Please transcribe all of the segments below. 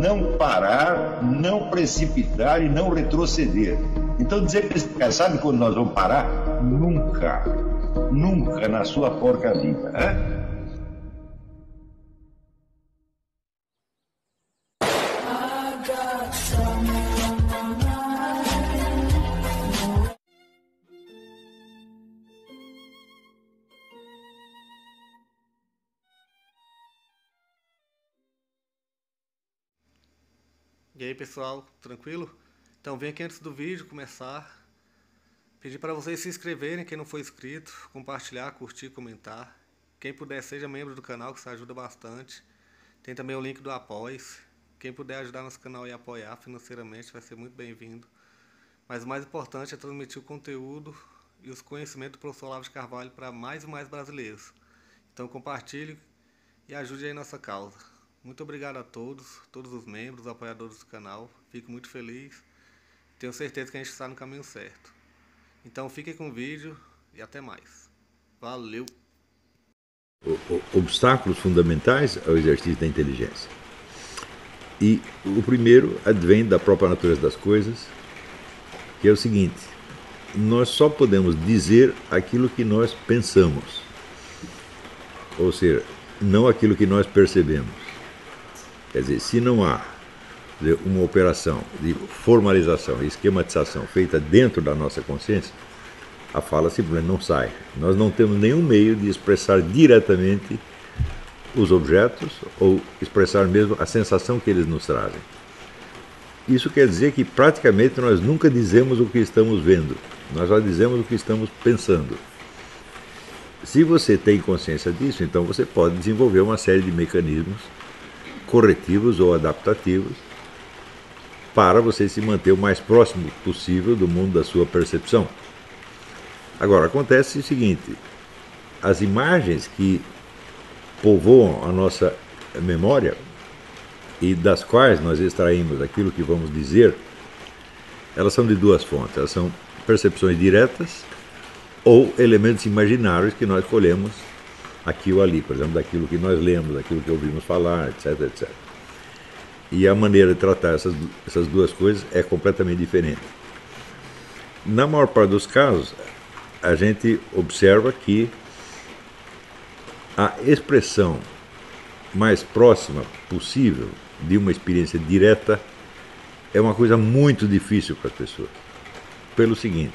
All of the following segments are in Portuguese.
não parar, não precipitar e não retroceder. Então dizer que eles sabe quando nós vamos parar? Nunca. Nunca na sua porca vida, né? E aí pessoal, tranquilo? Então vem aqui antes do vídeo começar, pedir para vocês se inscreverem, quem não for inscrito, compartilhar, curtir, comentar. Quem puder seja membro do canal, que isso ajuda bastante. Tem também o link do Apoia-se. Quem puder ajudar nosso canal e apoiar financeiramente vai ser muito bem-vindo. Mas o mais importante é transmitir o conteúdo e os conhecimentos do professor Olavo de Carvalho para mais e mais brasileiros. Então compartilhe e ajude aí nossa causa. Muito obrigado a todos os membros, apoiadores do canal. Fico muito feliz. Tenho certeza que a gente está no caminho certo. Então fiquem com o vídeo e até mais. Valeu! Obstáculos fundamentais ao exercício da inteligência. E o primeiro advém da própria natureza das coisas, que é o seguinte: nós só podemos dizer aquilo que nós pensamos, ou seja, não aquilo que nós percebemos. Quer dizer, se não há uma operação de formalização e esquematização feita dentro da nossa consciência, a fala simplesmente não sai. Nós não temos nenhum meio de expressar diretamente os objetos ou expressar mesmo a sensação que eles nos trazem. Isso quer dizer que praticamente nós nunca dizemos o que estamos vendo, nós só dizemos o que estamos pensando. Se você tem consciência disso, então você pode desenvolver uma série de mecanismos corretivos ou adaptativos para você se manter o mais próximo possível do mundo da sua percepção. Agora, acontece o seguinte: as imagens que povoam a nossa memória e das quais nós extraímos aquilo que vamos dizer, elas são de duas fontes. Elas são percepções diretas ou elementos imaginários que nós colhemos aqui ou ali, por exemplo, daquilo que nós lemos, daquilo que ouvimos falar, etc, etc. E a maneira de tratar essas duas coisas é completamente diferente. Na maior parte dos casos, a gente observa que a expressão mais próxima possível de uma experiência direta é uma coisa muito difícil para as pessoas. Pelo seguinte: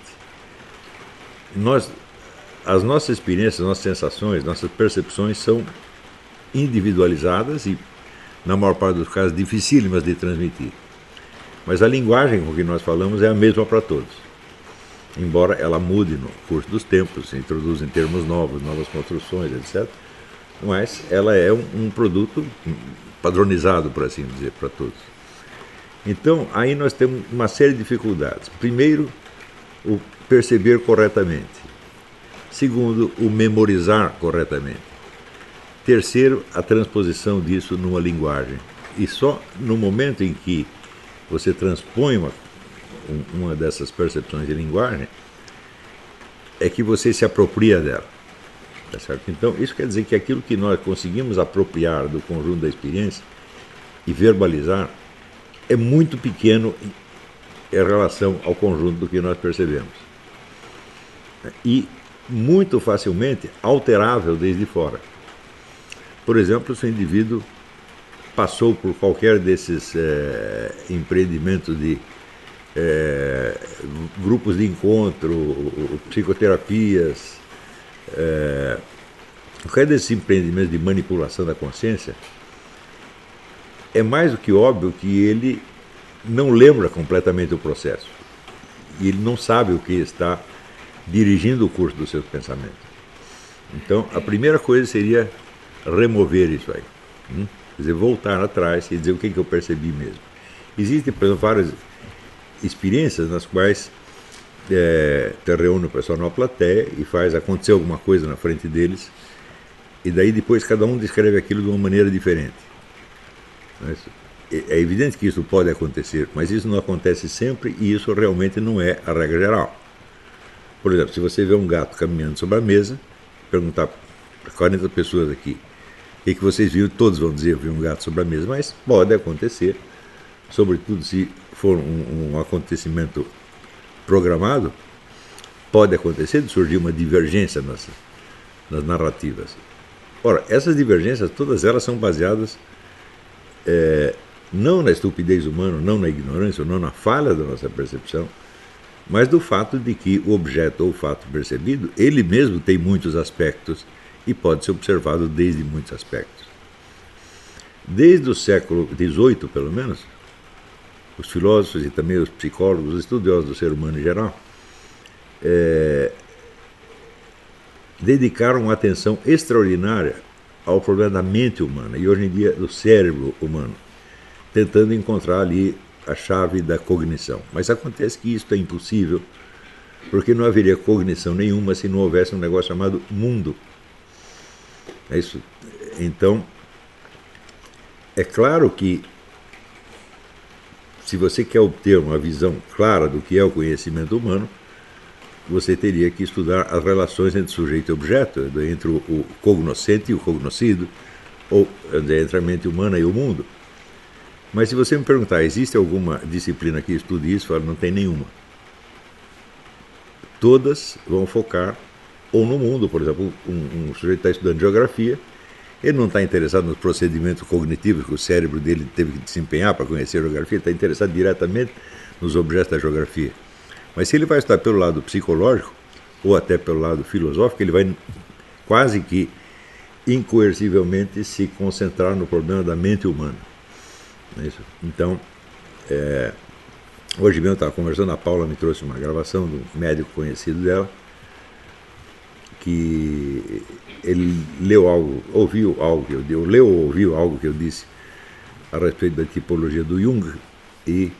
as nossas experiências, nossas sensações, nossas percepções são individualizadas e, na maior parte dos casos, dificílimas de transmitir. Mas a linguagem com que nós falamos é a mesma para todos. Embora ela mude no curso dos tempos, se introduzem termos novos, novas construções, etc. Mas ela é um produto padronizado, por assim dizer, para todos. Então, aí nós temos uma série de dificuldades. Primeiro, o perceber corretamente. Segundo, o memorizar corretamente. Terceiro, a transposição disso numa linguagem. E só no momento em que você transpõe uma dessas percepções de linguagem é que você se apropria dela. Tá certo? Então, isso quer dizer que aquilo que nós conseguimos apropriar do conjunto da experiência e verbalizar é muito pequeno em relação ao conjunto do que nós percebemos. E muito facilmente alterável desde fora. Por exemplo, se o indivíduo passou por qualquer desses empreendimentos de grupos de encontro, psicoterapias, qualquer desses empreendimentos de manipulação da consciência, é mais do que óbvio que ele não lembra completamente o processo. E ele não sabe o que está dirigindo o curso dos seus pensamentos. Então, a primeira coisa seria remover isso aí. Quer dizer, voltar atrás e dizer o que eu percebi mesmo. Existem, por exemplo, várias experiências nas quais te reúne o pessoal numa plateia e faz acontecer alguma coisa na frente deles, e daí depois cada um descreve aquilo de uma maneira diferente. É evidente que isso pode acontecer, mas isso não acontece sempre e isso realmente não é a regra geral. Por exemplo, se você vê um gato caminhando sobre a mesa, perguntar para 40 pessoas aqui o que vocês viram, todos vão dizer: eu vi um gato sobre a mesa, mas pode acontecer sobretudo se for um acontecimento programado, pode acontecer de surgir uma divergência nas narrativas. Ora, essas divergências, todas elas são baseadas não na estupidez humana, não na ignorância, ou não na falha da nossa percepção, mas do fato de que o objeto ou o fato percebido, ele mesmo tem muitos aspectos e pode ser observado desde muitos aspectos. Desde o século XVIII, pelo menos, os filósofos e também os psicólogos, os estudiosos do ser humano em geral, dedicaram uma atenção extraordinária ao problema da mente humana e hoje em dia do cérebro humano, tentando encontrar ali a chave da cognição. Mas acontece que isso é impossível, porque não haveria cognição nenhuma se não houvesse um negócio chamado mundo. É isso. Então, é claro que se você quer obter uma visão clara do que é o conhecimento humano, você teria que estudar as relações entre sujeito e objeto, entre o cognoscente e o cognoscido, ou entre a mente humana e o mundo. Mas se você me perguntar, existe alguma disciplina que estude isso? Eu falo, não tem nenhuma. Todas vão focar ou no mundo. Por exemplo, um sujeito está estudando geografia, ele não está interessado nos procedimentos cognitivos que o cérebro dele teve que desempenhar para conhecer a geografia, ele está interessado diretamente nos objetos da geografia. Mas se ele vai estudar pelo lado psicológico, ou até pelo lado filosófico, ele vai quase que incoercivelmente se concentrar no problema da mente humana. Não é isso? Então, hoje mesmo eu estava conversando, a Paula me trouxe uma gravação de um médico conhecido dela, que ele leu algo, ouviu algo que ouviu algo que eu disse a respeito da tipologia do Jung, e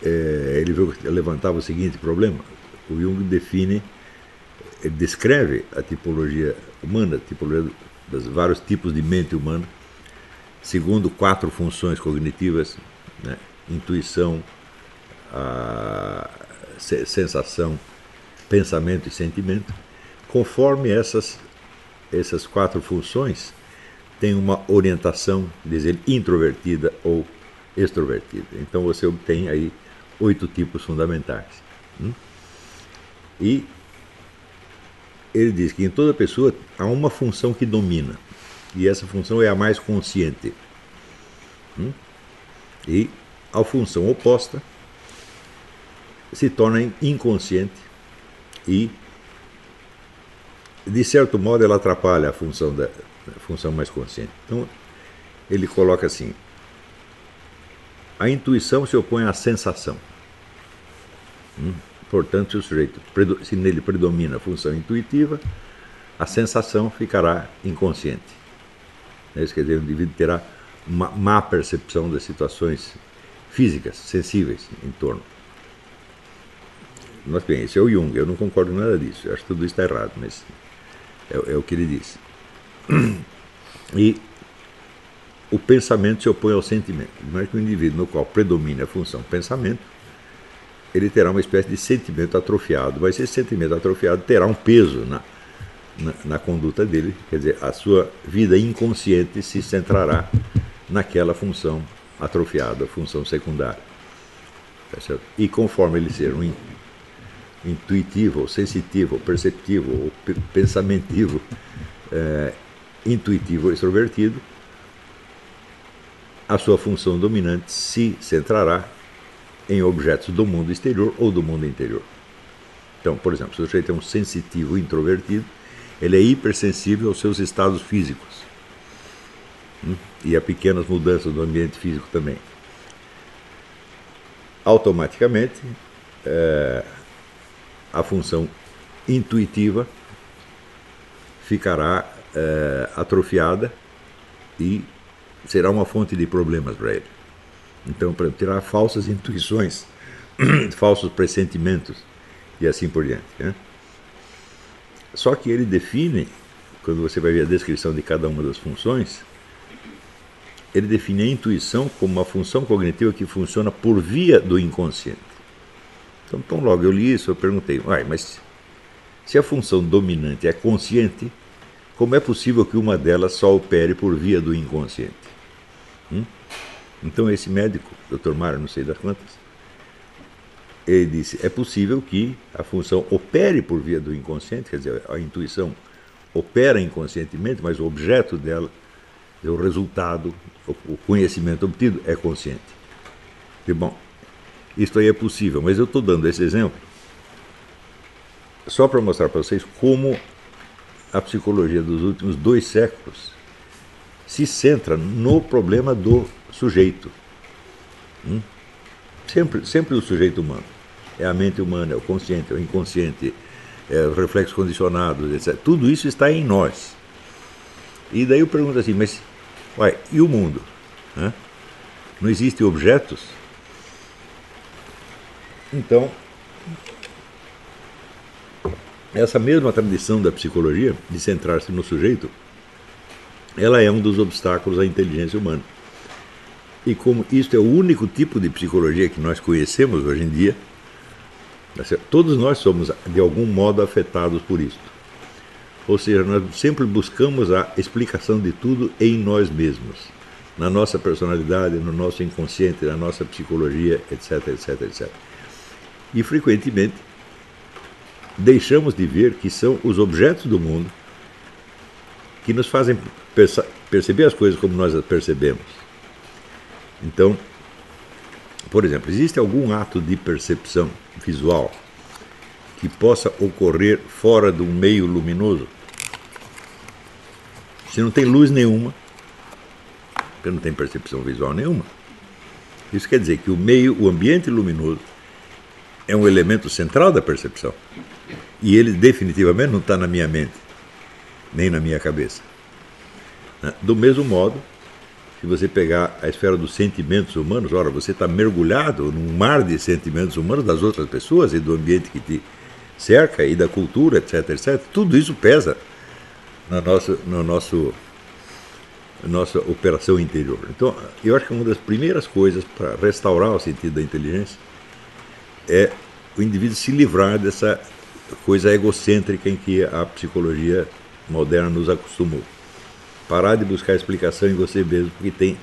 ele levantava o seguinte problema. O Jung ele descreve a tipologia humana, a tipologia dos vários tipos de mente humana, segundo 4 funções cognitivas, né? Intuição, sensação, pensamento e sentimento. Conforme essas 4 funções têm uma orientação, diz ele, introvertida ou extrovertida. Então você obtém aí 8 tipos fundamentais. E ele diz que em toda pessoa há uma função que domina, e essa função é a mais consciente. E a função oposta se torna inconsciente e, de certo modo, ela atrapalha a função mais consciente. Então, ele coloca assim: a intuição se opõe à sensação. Portanto, se o sujeito, se nele predomina a função intuitiva, a sensação ficará inconsciente. Isso quer dizer, o indivíduo terá uma má percepção das situações físicas, sensíveis em torno. Mas bem, esse é o Jung, eu não concordo com nada disso, eu acho que tudo isso está errado, mas é o que ele disse. E o pensamento se opõe ao sentimento. Mas que o indivíduo no qual predomina a função pensamento, ele terá uma espécie de sentimento atrofiado, mas esse sentimento atrofiado terá um peso na conduta dele, quer dizer, a sua vida inconsciente se centrará naquela função atrofiada, a função secundária. Tá certo? E conforme ele ser um intuitivo, ou sensitivo, ou perceptivo, ou pensamentivo, intuitivo ou extrovertido, a sua função dominante se centrará em objetos do mundo exterior ou do mundo interior. Então, por exemplo, se o sujeito é um sensitivo introvertido, ele é hipersensível aos seus estados físicos e a pequenas mudanças do ambiente físico também. Automaticamente, a função intuitiva ficará atrofiada e será uma fonte de problemas para ele. Então, para tirar falsas intuições, falsos pressentimentos e assim por diante. Né? Só que ele define, quando você vai ver a descrição de cada uma das funções, ele define a intuição como uma função cognitiva que funciona por via do inconsciente. Então logo eu li isso, eu perguntei, mas se a função dominante é consciente, como é possível que uma delas só opere por via do inconsciente? Então esse médico, Dr. Mário, não sei das quantas, ele disse, é possível que a função opere por via do inconsciente, quer dizer, a intuição opera inconscientemente, mas o objeto dela, o resultado, o conhecimento obtido é consciente. E, bom, isso aí é possível, mas eu estou dando esse exemplo só para mostrar para vocês como a psicologia dos últimos 2 séculos se centra no problema do sujeito. Sempre o sujeito humano. É a mente humana, é o consciente, é o inconsciente, é os reflexos condicionados, etc. Tudo isso está em nós. E daí eu pergunto assim, mas, uai, e o mundo? Não existem objetos? Então, essa mesma tradição da psicologia, de centrar-se no sujeito, ela é um dos obstáculos à inteligência humana. E como isto é o único tipo de psicologia que nós conhecemos hoje em dia, todos nós somos, de algum modo, afetados por isto. Ou seja, nós sempre buscamos a explicação de tudo em nós mesmos, na nossa personalidade, no nosso inconsciente, na nossa psicologia, etc, etc, etc. E, frequentemente, deixamos de ver que são os objetos do mundo que nos fazem perceber as coisas como nós as percebemos. Então, por exemplo, existe algum ato de percepção visual que possa ocorrer fora de um meio luminoso? Se não tem luz nenhuma, porque não tem percepção visual nenhuma, isso quer dizer que o ambiente luminoso é um elemento central da percepção. E ele definitivamente não está na minha mente, nem na minha cabeça. Do mesmo modo, se você pegar a esfera dos sentimentos humanos, ora, você está mergulhado num mar de sentimentos humanos das outras pessoas e do ambiente que te cerca e da cultura, etc, etc. Tudo isso pesa na nossa operação interior. Então, eu acho que uma das primeiras coisas para restaurar o sentido da inteligência é o indivíduo se livrar dessa coisa egocêntrica em que a psicologia moderna nos acostumou. Parar de buscar explicação em você mesmo, porque tem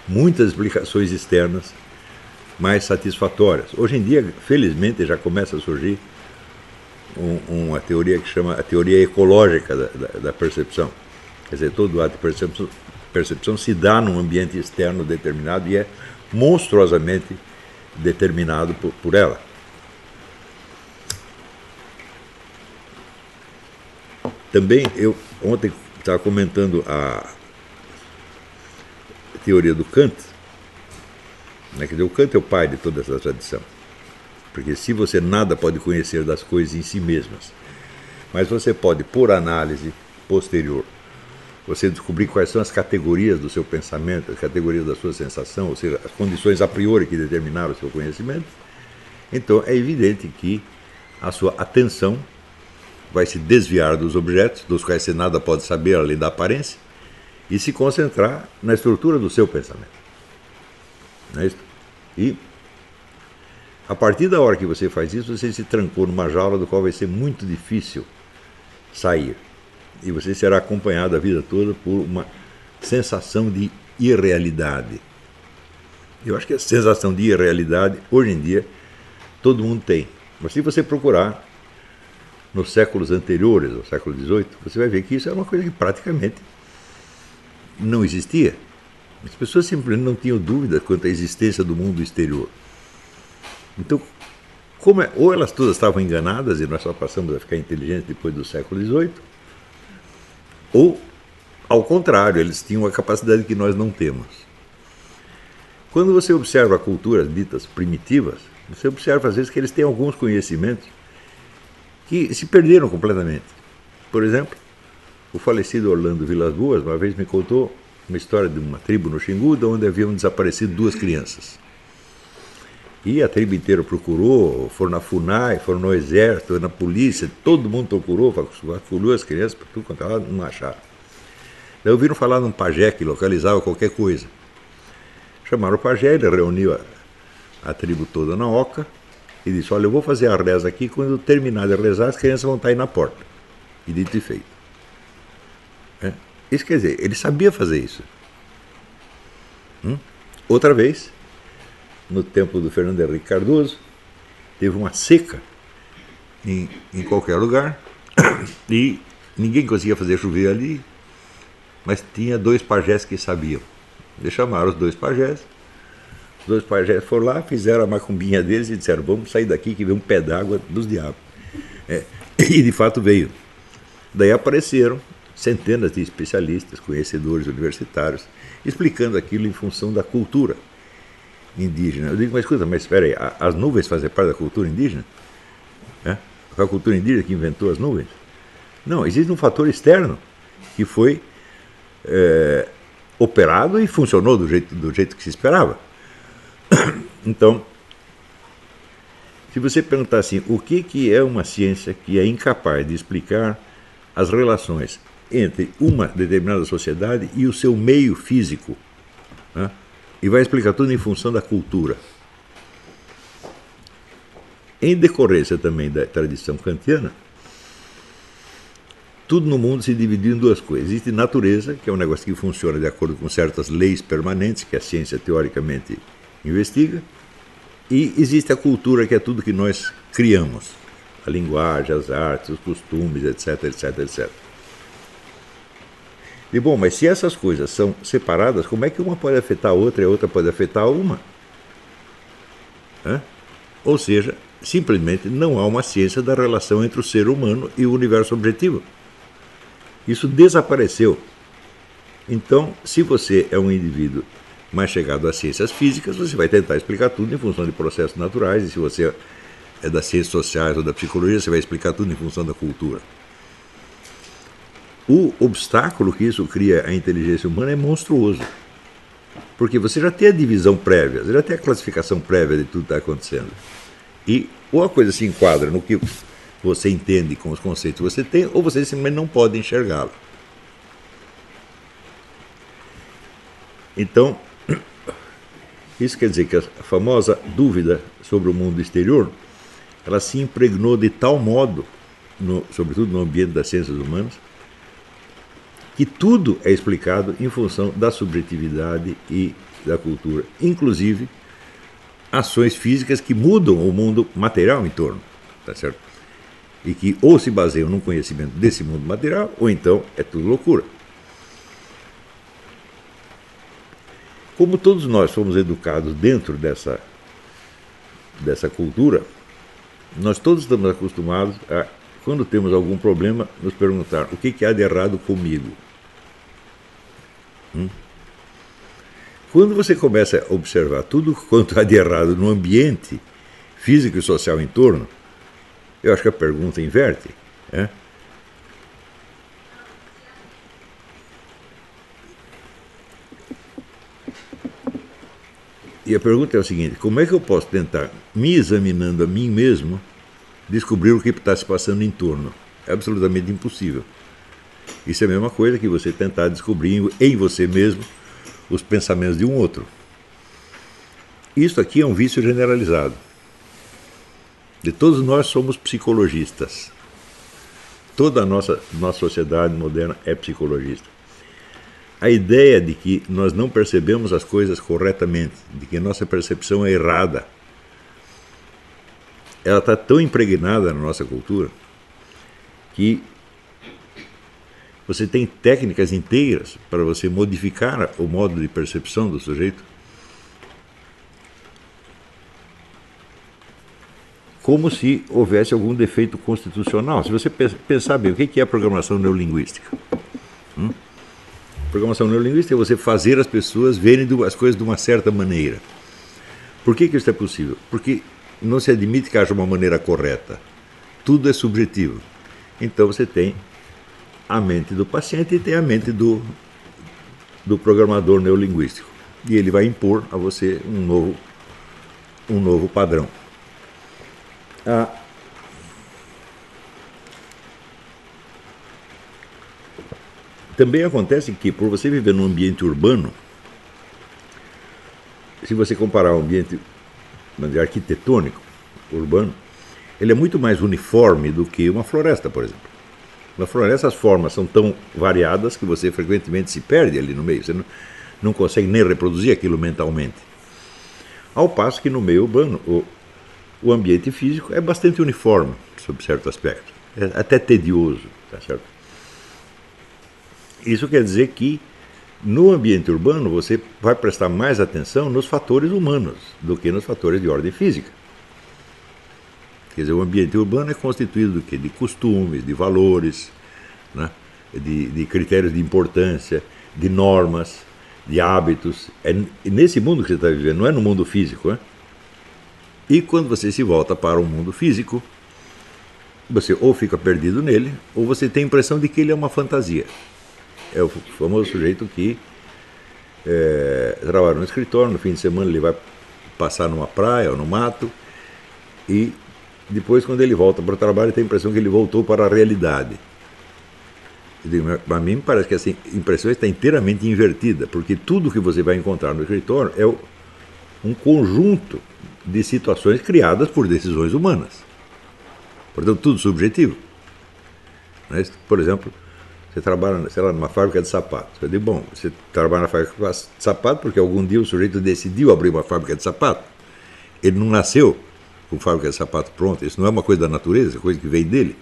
muitas explicações externas mais satisfatórias. Hoje em dia, felizmente, já começa a surgir uma teoria que chama a teoria ecológica da percepção. Quer dizer, todo ato de percepção se dá num ambiente externo determinado e é monstruosamente determinado por ela. Também, eu ontem estava comentando a teoria do Kant, né? Quer dizer, o Kant é o pai de toda essa tradição. Porque se você nada pode conhecer das coisas em si mesmas, mas você pode, por análise posterior, você descobrir quais são as categorias do seu pensamento, as categorias da sua sensação, ou seja, as condições a priori que determinaram o seu conhecimento, então é evidente que a sua atenção vai se desviar dos objetos, dos quais você nada pode saber além da aparência, e se concentrar na estrutura do seu pensamento. Não é isso? E, a partir da hora que você faz isso, você se trancou numa jaula do qual vai ser muito difícil sair. E você será acompanhado a vida toda por uma sensação de irrealidade. Eu acho que a sensação de irrealidade, hoje em dia, todo mundo tem. Mas se você procurar nos séculos anteriores, ao século XVIII, você vai ver que isso é uma coisa que praticamente não existia. As pessoas simplesmente não tinham dúvida quanto à existência do mundo exterior. Então, ou elas todas estavam enganadas e nós só passamos a ficar inteligentes depois do século XVIII, ou, ao contrário, eles tinham uma capacidade que nós não temos. Quando você observa culturas ditas primitivas, você observa às vezes que eles têm alguns conhecimentos que se perderam completamente. Por exemplo, o falecido Orlando Vilas Boas uma vez me contou uma história de uma tribo no Xingu, onde haviam desaparecido 2 crianças. E a tribo inteira procurou, foram na FUNAI, foram no exército, na polícia, todo mundo procurou as crianças, por tudo quanto ela não acharam. Daí ouviram falar de um pajé que localizava qualquer coisa. Chamaram o pajé, ele reuniu a tribo toda na oca, e disse, olha, eu vou fazer a reza aqui, quando eu terminar de rezar, as crianças vão estar aí na porta. E dito e feito. Isso quer dizer, ele sabia fazer isso. outra vez, no tempo do Fernando Henrique Cardoso, teve uma seca em qualquer lugar e ninguém conseguia fazer chover ali, mas tinha 2 pajés que sabiam. Eles chamaram os 2 pajés. Os 2 pajés foram lá, fizeram a macumbinha deles e disseram: vamos sair daqui que veio um pé d'água dos diabos. E de fato veio. Daí apareceram centenas de especialistas, conhecedores universitários, explicando aquilo em função da cultura indígena. Eu digo: mas escuta, mas espera aí, as nuvens fazem parte da cultura indígena? Foi a cultura indígena que inventou as nuvens? Não, existe um fator externo que foi operado e funcionou do jeito que se esperava. Então, se você perguntar assim, o que é uma ciência que é incapaz de explicar as relações entre uma determinada sociedade e o seu meio físico, né? E vai explicar tudo em função da cultura. Em decorrência também da tradição kantiana, tudo no mundo se dividiu em 2 coisas. Existe natureza, que é um negócio que funciona de acordo com certas leis permanentes, que a ciência teoricamente investiga, e existe a cultura, que é tudo que nós criamos. A linguagem, as artes, os costumes, etc, etc, etc. E bom, mas se essas coisas são separadas, como é que uma pode afetar a outra e a outra pode afetar uma? Ou seja, simplesmente não há uma ciência da relação entre o ser humano e o universo objetivo. Isso desapareceu. Então, se você é um indivíduo mais chegado às ciências físicas, você vai tentar explicar tudo em função de processos naturais, e se você é das ciências sociais ou da psicologia, você vai explicar tudo em função da cultura. O obstáculo que isso cria à inteligência humana é monstruoso. Porque você já tem a divisão prévia, você já tem a classificação prévia de tudo que está acontecendo. E ou a coisa se enquadra no que você entende com os conceitos que você tem, ou você simplesmente não pode enxergá-lo. Então, isso quer dizer que a famosa dúvida sobre o mundo exterior, ela se impregnou de tal modo, sobretudo no ambiente das ciências humanas, que tudo é explicado em função da subjetividade e da cultura, inclusive ações físicas que mudam o mundo material em torno, tá certo? E que ou se baseiam num conhecimento desse mundo material, ou então é tudo loucura. Como todos nós fomos educados dentro dessa cultura, nós todos estamos acostumados a, quando temos algum problema, nos perguntar: o que há de errado comigo? Quando você começa a observar tudo quanto há de errado no ambiente físico e social em torno, eu acho que a pergunta inverte. E a pergunta é o seguinte: como é que eu posso tentar, me examinando a mim mesmo, descobrir o que está se passando em torno? É absolutamente impossível. Isso é a mesma coisa que você tentar descobrir em você mesmo os pensamentos de um outro. Isso aqui é um vício generalizado. De todos nós somos psicologistas. Toda a nossa sociedade moderna é psicologista. A ideia de que nós não percebemos as coisas corretamente, de que a nossa percepção é errada, ela está tão impregnada na nossa cultura que você tem técnicas inteiras para você modificar o modo de percepção do sujeito, como se houvesse algum defeito constitucional. Se você pensar bem, o que é a programação neurolinguística? Programação neurolinguística é você fazer as pessoas verem as coisas de uma certa maneira. Por que isso é possível? Porque não se admite que haja uma maneira correta. Tudo é subjetivo. Então você tem a mente do paciente e tem a mente do programador neurolinguístico. E ele vai impor a você um novo padrão. Também acontece que, por você viver num ambiente urbano, se você comparar o ambiente arquitetônico urbano, ele é muito mais uniforme do que uma floresta, por exemplo. Na floresta as formas são tão variadas que você frequentemente se perde ali no meio. não consegue nem reproduzir aquilo mentalmente. Ao passo que no meio urbano, o ambiente físico é bastante uniforme, sob certo aspecto. É até tedioso, tá certo? Isso quer dizer que no ambiente urbano você vai prestar mais atenção nos fatores humanos do que nos fatores de ordem física. Quer dizer, o ambiente urbano é constituído do quê? De costumes, de valores, né? de critérios de importância, de normas, de hábitos. É nesse mundo que você está vivendo, não é no mundo físico. Né? E quando você se volta para o mundo físico, você ou fica perdido nele, ou você tem a impressão de que ele é uma fantasia. É o famoso sujeito que trabalha no escritório, no fim de semana ele vai passar numa praia ou no mato, e depois, quando ele volta para o trabalho, ele tem a impressão que ele voltou para a realidade. A mim me parece que essa impressão está inteiramente invertida, porque tudo que você vai encontrar no escritório é um conjunto de situações criadas por decisões humanas. Portanto, tudo subjetivo. Por exemplo, você trabalha, sei lá, numa fábrica de sapatos. Eu digo, bom, você trabalha na fábrica de sapatos porque algum dia o sujeito decidiu abrir uma fábrica de sapatos. Ele não nasceu com fábrica de sapato pronta, isso não é uma coisa da natureza, é coisa que veio dele.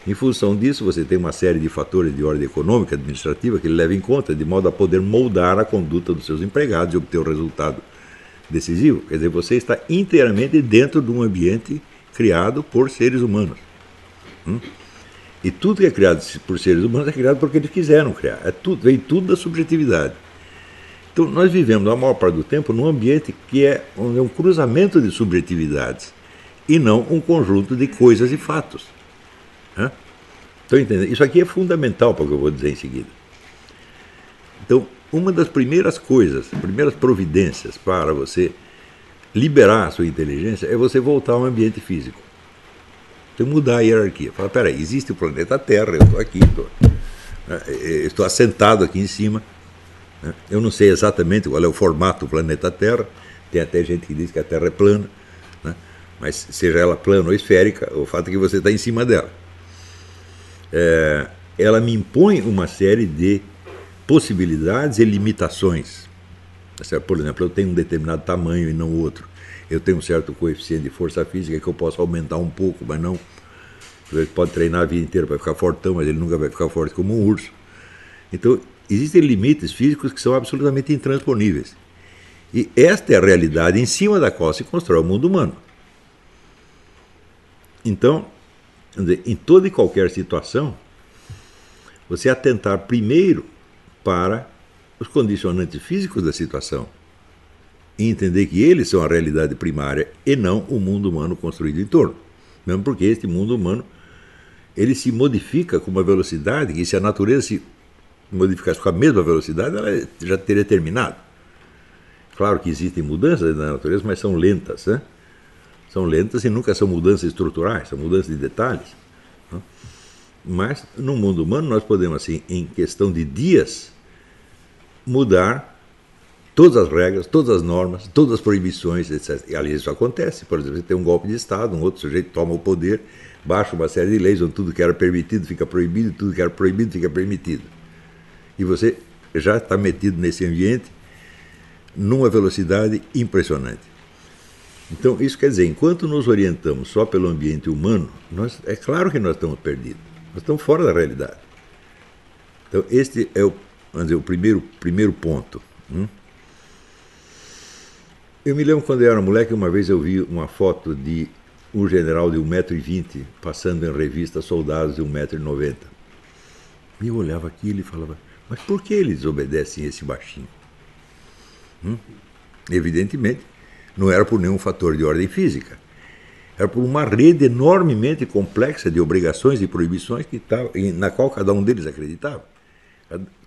Em função disso, você tem uma série de fatores de ordem econômica, administrativa, que ele leva em conta, de modo a poder moldar a conduta dos seus empregados e obter o resultado decisivo. Quer dizer, você está inteiramente dentro de um ambiente criado por seres humanos. E tudo que é criado por seres humanos é criado porque eles quiseram criar. Vem tudo da subjetividade. Então, nós vivemos, a maior parte do tempo, num ambiente que é um cruzamento de subjetividades e não um conjunto de coisas e fatos. Estão entendendo? Isso aqui é fundamental para o que eu vou dizer em seguida. Então, uma das primeiras coisas, primeiras providências para você liberar a sua inteligência é você voltar ao ambiente físico. Então, mudar a hierarquia. Fala, peraí, existe o planeta Terra, eu estou aqui, estou assentado aqui em cima. Eu não sei exatamente qual é o formato do planeta Terra, tem até gente que diz que a Terra é plana, né? Mas seja ela plana ou esférica, o fato é que você está em cima dela. Ela me impõe uma série de possibilidades e limitações. Por exemplo, eu tenho um determinado tamanho e não outro. Eu tenho um certo coeficiente de força física que eu posso aumentar um pouco, mas não. Ele pode treinar a vida inteira para ficar fortão, mas ele nunca vai ficar forte como um urso. Então, existem limites físicos que são absolutamente intransponíveis. E esta é a realidade em cima da qual se constrói o mundo humano. Então, em toda e qualquer situação, você atentar primeiro para os condicionantes físicos da situação e entender que eles são a realidade primária e não o mundo humano construído em torno. Mesmo porque este mundo humano ele se modifica com uma velocidade que, se a natureza se modificasse com a mesma velocidade, ela já teria terminado. Claro que existem mudanças na natureza, mas são lentas, né? São lentas e nunca são mudanças estruturais, são mudanças de detalhes. Né? Mas no mundo humano nós podemos, assim, em questão de dias, mudar todas as regras, todas as normas, todas as proibições, etc. E aliás, isso acontece. Por exemplo, você tem um golpe de Estado, um outro sujeito toma o poder, baixa uma série de leis onde tudo que era permitido fica proibido, tudo que era proibido fica permitido. E você já está metido nesse ambiente numa velocidade impressionante. Então, isso quer dizer, enquanto nos orientamos só pelo ambiente humano, é claro que nós estamos perdidos. Nós estamos fora da realidade. Então, este é o primeiro ponto. Eu me lembro quando eu era moleque, uma vez eu vi uma foto de um general de 1,20 m passando em revista soldados de 1,90 m. E eu olhava aquilo e falava, mas por que eles desobedecem esse baixinho? Evidentemente, não era por nenhum fator de ordem física. Era por uma rede enormemente complexa de obrigações e proibições na qual cada um deles acreditava.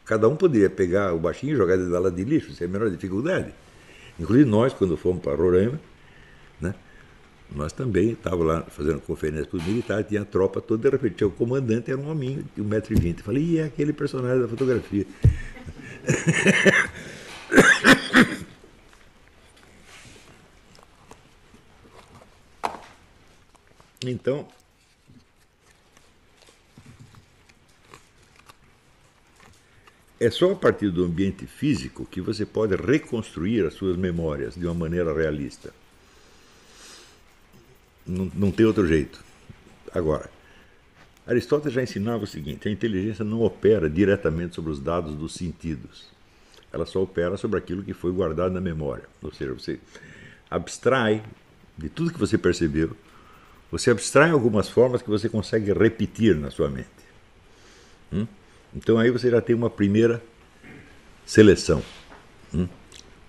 Cada um poderia pegar o baixinho e jogar dentro da lata de lixo, sem a menor dificuldade. Inclusive nós, quando fomos para Roraima, né, nós também estávamos lá fazendo conferência para os militares, tinha a tropa toda, de repente o comandante era um hominho de 1,20 m. Falei, e é aquele personagem da fotografia. Então, é só a partir do ambiente físico que você pode reconstruir as suas memórias de uma maneira realista. Não tem outro jeito. Agora, Aristóteles já ensinava o seguinte: a inteligência não opera diretamente sobre os dados dos sentidos. Ela só opera sobre aquilo que foi guardado na memória. Ou seja, você abstrai de tudo que você percebeu, você abstrai algumas formas que você consegue repetir na sua mente. Então aí você já tem uma primeira seleção.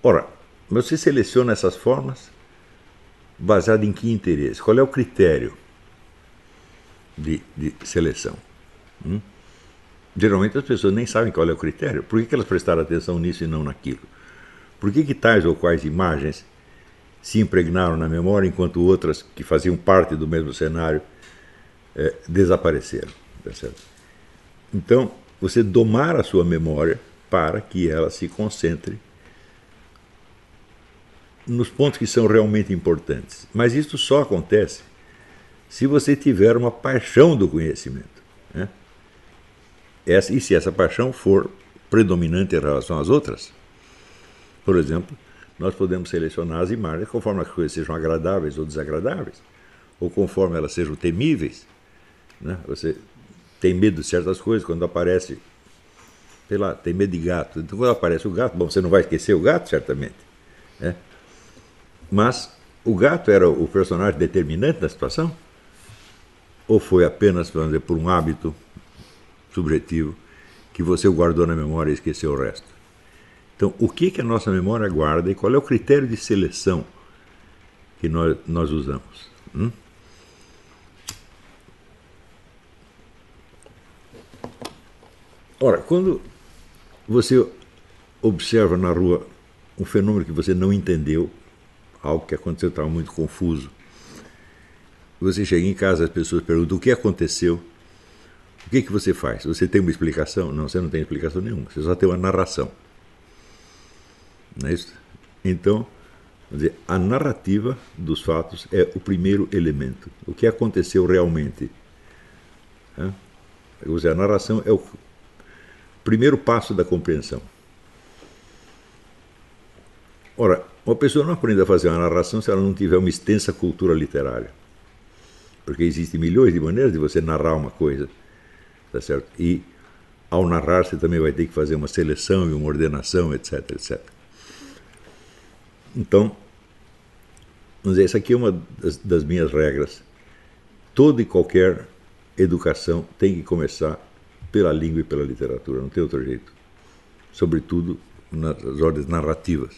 Ora, você seleciona essas formas baseado em que interesse? Qual é o critério de seleção? Geralmente as pessoas nem sabem qual é o critério. Por que elas prestaram atenção nisso e não naquilo? Por que tais ou quais imagens se impregnaram na memória enquanto outras que faziam parte do mesmo cenário desapareceram? Tá certo? Então, você domar a sua memória para que ela se concentre nos pontos que são realmente importantes. Mas isso só acontece se você tiver uma paixão do conhecimento, né? E se essa paixão for predominante em relação às outras. Por exemplo, nós podemos selecionar as imagens conforme as coisas sejam agradáveis ou desagradáveis, ou conforme elas sejam temíveis, né? Você tem medo de certas coisas quando aparece, sei lá, tem medo de gato. Então quando aparece o gato, bom, você não vai esquecer o gato, certamente, né? Mas o gato era o personagem determinante da situação? Ou foi apenas, vamos dizer, por um hábito subjetivo que você o guardou na memória e esqueceu o resto? Então, o que a nossa memória guarda e qual é o critério de seleção que nós usamos? Ora, quando você observa na rua um fenômeno que você não entendeu, algo que aconteceu, estava muito confuso, você chega em casa, as pessoas perguntam o que aconteceu, o que você faz? Você tem uma explicação? Não, você não tem explicação nenhuma, você só tem uma narração. Não é isso? Então, vamos dizer, a narrativa dos fatos é o primeiro elemento. O que aconteceu realmente? A narração é o primeiro passo da compreensão. Ora, uma pessoa não aprende a fazer uma narração se ela não tiver uma extensa cultura literária. Porque existem milhões de maneiras de você narrar uma coisa, tá certo? E ao narrar você também vai ter que fazer uma seleção e uma ordenação, etc, etc. Então, vamos dizer, essa aqui é uma das minhas regras. Toda e qualquer educação tem que começar pela língua e pela literatura, não tem outro jeito. Sobretudo nas ordens narrativas.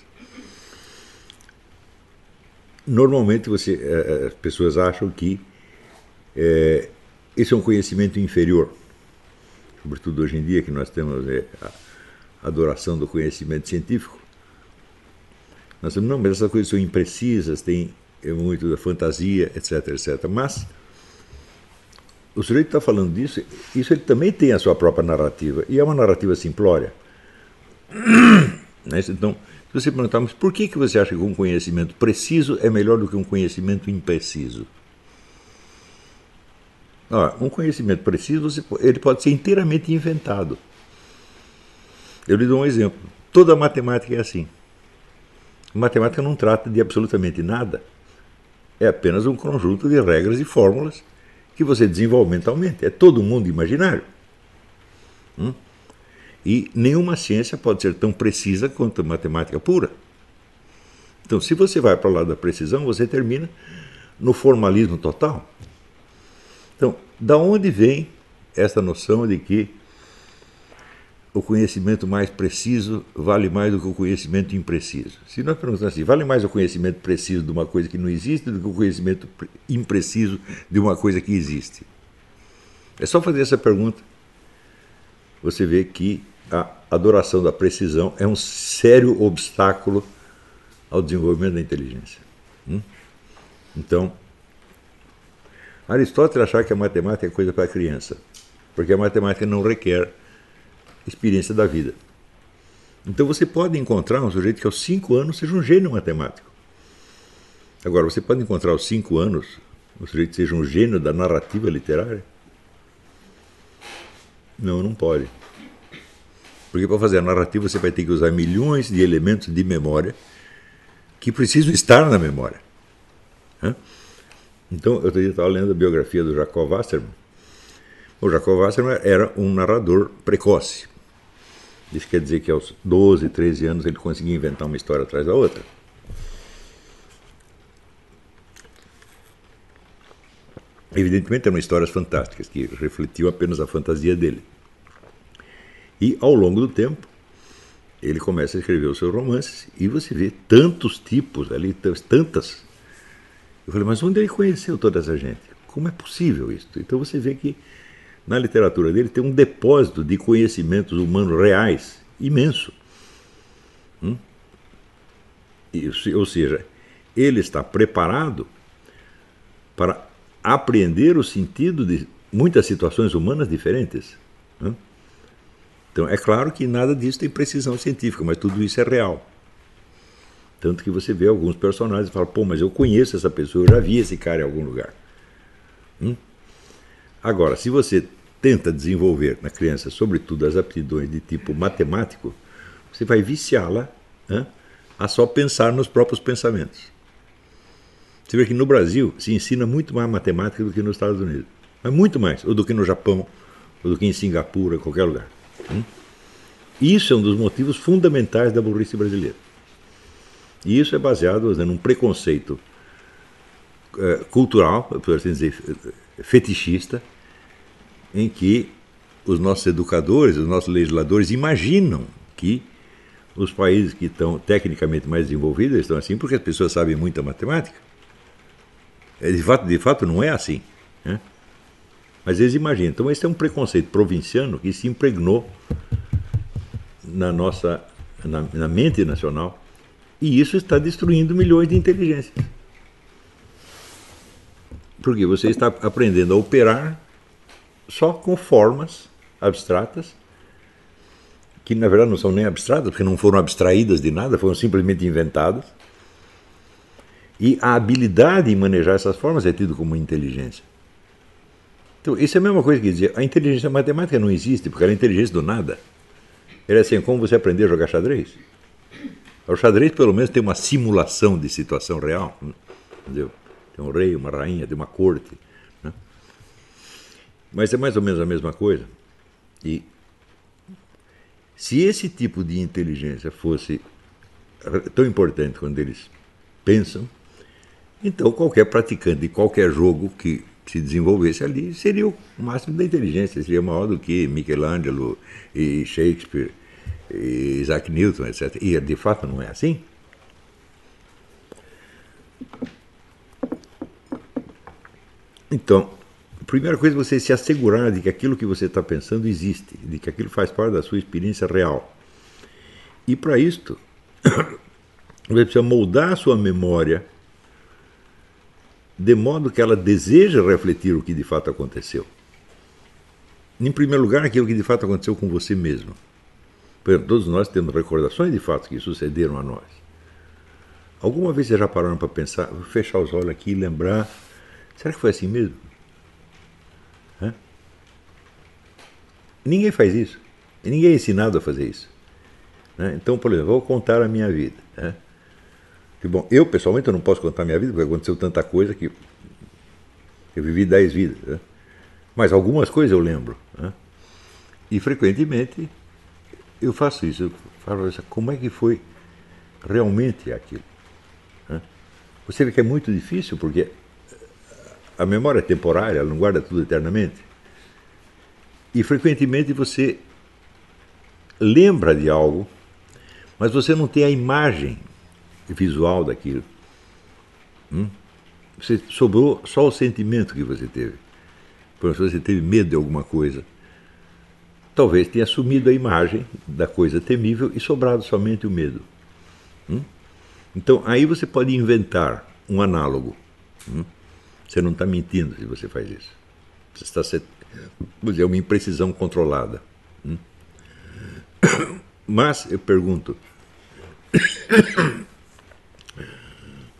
Normalmente as pessoas acham que esse é um conhecimento inferior. Sobretudo hoje em dia que nós temos a adoração do conhecimento científico. Nós temos, não, mas essas coisas são imprecisas, tem muito da fantasia, etc, etc. Mas o sujeito está falando disso, isso ele também tem a sua própria narrativa, e é uma narrativa simplória. Então, se você perguntar, mas por que você acha que um conhecimento preciso é melhor do que um conhecimento impreciso? Um conhecimento preciso, ele pode ser inteiramente inventado. Eu lhe dou um exemplo. Toda a matemática é assim. A matemática não trata de absolutamente nada. É apenas um conjunto de regras e fórmulas que você desenvolve mentalmente. É todo mundo imaginário. E nenhuma ciência pode ser tão precisa quanto a matemática pura. Então, se você vai para o lado da precisão, você termina no formalismo total. Então, da onde vem essa noção de que o conhecimento mais preciso vale mais do que o conhecimento impreciso? Se nós perguntamos assim, vale mais o conhecimento preciso de uma coisa que não existe do que o conhecimento impreciso de uma coisa que existe? É só fazer essa pergunta. Você vê que a adoração da precisão é um sério obstáculo ao desenvolvimento da inteligência. Então, Aristóteles achava que a matemática é coisa para criança, porque a matemática não requer experiência da vida. Então você pode encontrar um sujeito que aos 5 anos seja um gênio matemático. Agora, você pode encontrar aos 5 anos um sujeito que seja um gênio da narrativa literária? Não pode. Porque para fazer a narrativa você vai ter que usar milhões de elementos de memória que precisam estar na memória. Então, eu estava lendo a biografia do Jacob Wasserman. O Jacob Wasserman era um narrador precoce. Isso quer dizer que aos 12, 13 anos ele conseguia inventar uma história atrás da outra. Evidentemente eram histórias fantásticas, que refletiam apenas a fantasia dele. E ao longo do tempo, ele começa a escrever os seus romances e você vê tantos tipos ali, tantas. Eu falei, mas onde ele conheceu toda essa gente? Como é possível isso? Então você vê que na literatura dele tem um depósito de conhecimentos humanos reais imenso. Ou seja, ele está preparado para apreender o sentido de muitas situações humanas diferentes. Então, é claro que nada disso tem precisão científica, mas tudo isso é real. Tanto que você vê alguns personagens e fala, pô, mas eu conheço essa pessoa, eu já vi esse cara em algum lugar. Agora, se você tenta desenvolver na criança, sobretudo, as aptidões de tipo matemático, você vai viciá-la a só pensar nos próprios pensamentos. Você vê que no Brasil se ensina muito mais matemática do que nos Estados Unidos. Mas muito mais, ou do que no Japão, ou do que em Singapura, em qualquer lugar. Isso é um dos motivos fundamentais da burrice brasileira. E isso é baseado num preconceito cultural, por assim dizer, fetichista, em que os nossos educadores, os nossos legisladores imaginam que os países que estão tecnicamente mais desenvolvidos estão assim porque as pessoas sabem muita matemática. De fato não é assim. Mas eles imaginam. Então esse é um preconceito provinciano que se impregnou na mente nacional, e isso está destruindo milhões de inteligências. Porque você está aprendendo a operar só com formas abstratas, que na verdade não são nem abstratas, porque não foram abstraídas de nada, foram simplesmente inventadas. E a habilidade em manejar essas formas é tido como inteligência. Então, isso é a mesma coisa que dizer, a inteligência matemática não existe, porque ela é a inteligência do nada. Era assim, como você aprender a jogar xadrez. O xadrez, pelo menos, tem uma simulação de situação real. Entendeu? Tem um rei, uma rainha, tem uma corte. Mas é mais ou menos a mesma coisa. E se esse tipo de inteligência fosse tão importante quando eles pensam, então qualquer praticante de qualquer jogo que se desenvolvesse ali seria o máximo da inteligência, seria maior do que Michelangelo e Shakespeare e Isaac Newton, etc. E de fato não é assim. Então, a primeira coisa é você se assegurar de que aquilo que você está pensando existe, de que aquilo faz parte da sua experiência real. E para isto, você precisa moldar a sua memória de modo que ela deseja refletir o que de fato aconteceu. Em primeiro lugar, aquilo que de fato aconteceu com você mesmo. Por exemplo, todos nós temos recordações de fatos que sucederam a nós. Alguma vez vocês já pararam para pensar, vou fechar os olhos aqui e lembrar, será que foi assim mesmo? Ninguém faz isso. E ninguém é ensinado a fazer isso. Então, por exemplo, vou contar a minha vida. Bom, eu pessoalmente eu não posso contar a minha vida, porque aconteceu tanta coisa que eu vivi 10 vidas. Mas algumas coisas eu lembro. E frequentemente eu faço isso. Eu falo, como é que foi realmente aquilo? Você vê que é muito difícil, porque a memória é temporária, ela não guarda tudo eternamente. E frequentemente você lembra de algo, mas você não tem a imagem visual daquilo. Você sobrou só o sentimento que você teve. Por exemplo, se você teve medo de alguma coisa, talvez tenha assumido a imagem da coisa temível e sobrado somente o medo. Então aí você pode inventar um análogo. Você não está mentindo se você faz isso. Você está sendo, vou dizer, uma imprecisão controlada. Mas eu pergunto,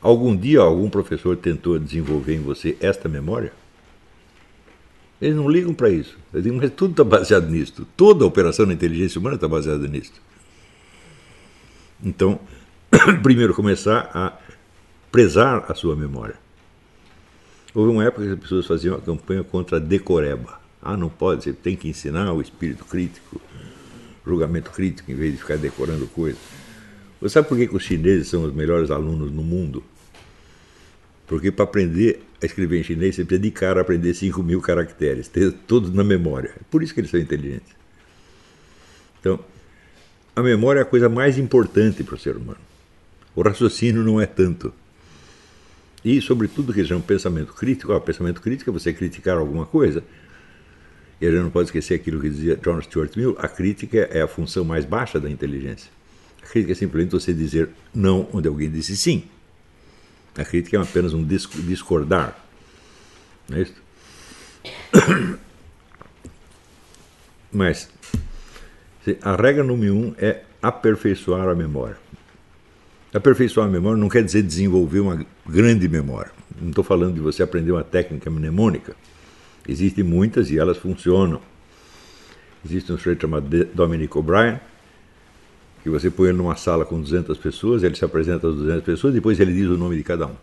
algum dia algum professor tentou desenvolver em você esta memória? Eles não ligam para isso. Eu digo, mas tudo está baseado nisso. Toda a operação da inteligência humana está baseada nisso. Então, primeiro começar a prezar a sua memória. Houve uma época que as pessoas faziam uma campanha contra a decoreba. Ah, não pode, você tem que ensinar o espírito crítico, julgamento crítico, em vez de ficar decorando coisas. Você sabe por que os chineses são os melhores alunos no mundo? Porque para aprender a escrever em chinês, você precisa de cara aprender 5.000 caracteres, ter todos na memória. É por isso que eles são inteligentes. Então, a memória é a coisa mais importante para o ser humano. O raciocínio não é tanto. E, sobretudo, o que eles chamam de pensamento crítico. Pensamento crítico é você criticar alguma coisa. E a gente não pode esquecer aquilo que dizia John Stuart Mill: a crítica é a função mais baixa da inteligência. A crítica é simplesmente você dizer não onde alguém disse sim. A crítica é apenas um discordar. Não é isso? Mas a regra número 1 é aperfeiçoar a memória. Aperfeiçoar a memória não quer dizer desenvolver uma grande memória. Não estou falando de você aprender uma técnica mnemônica. Existem muitas e elas funcionam. Existe um sujeito chamado Dominic O'Brien, que você põe ele numa sala com 200 pessoas, ele se apresenta às 200 pessoas, depois ele diz o nome de cada um.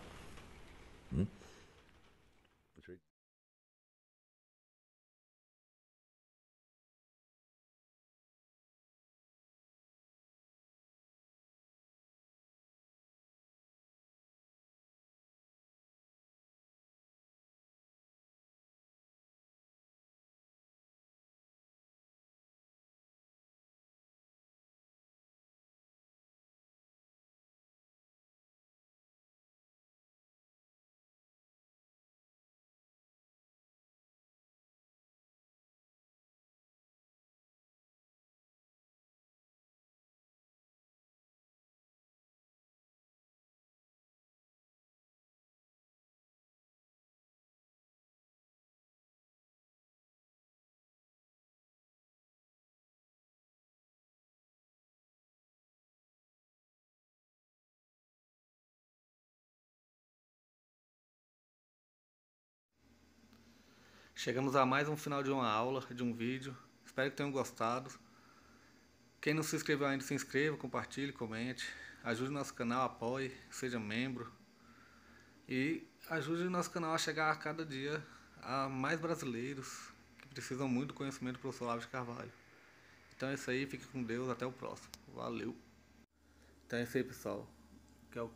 Chegamos a mais um final de uma aula, de um vídeo. Espero que tenham gostado. Quem não se inscreveu ainda, se inscreva, compartilhe, comente. Ajude o nosso canal, apoie, seja membro. E ajude o nosso canal a chegar a cada dia a mais brasileiros que precisam muito do conhecimento do professor Olavo de Carvalho. Então é isso aí, fique com Deus, até o próximo. Valeu! Então é isso aí, pessoal. Que é o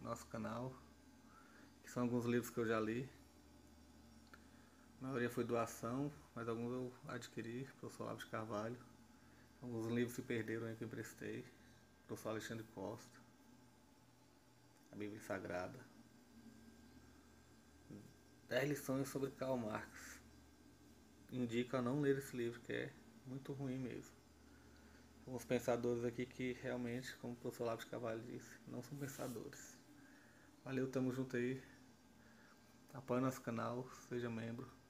nosso canal. Que são alguns livros que eu já li. A maioria foi doação, mas alguns eu adquiri, professor Olavo de Carvalho. Alguns livros se perderam aí que eu emprestei. Professor Alexandre Costa. A Bíblia Sagrada. 10 lições sobre Karl Marx. Indico a não ler esse livro, que é muito ruim mesmo. Alguns pensadores aqui que realmente, como o professor Olavo de Carvalho disse, não são pensadores. Valeu, tamo junto aí. Apoie nosso canal, seja membro.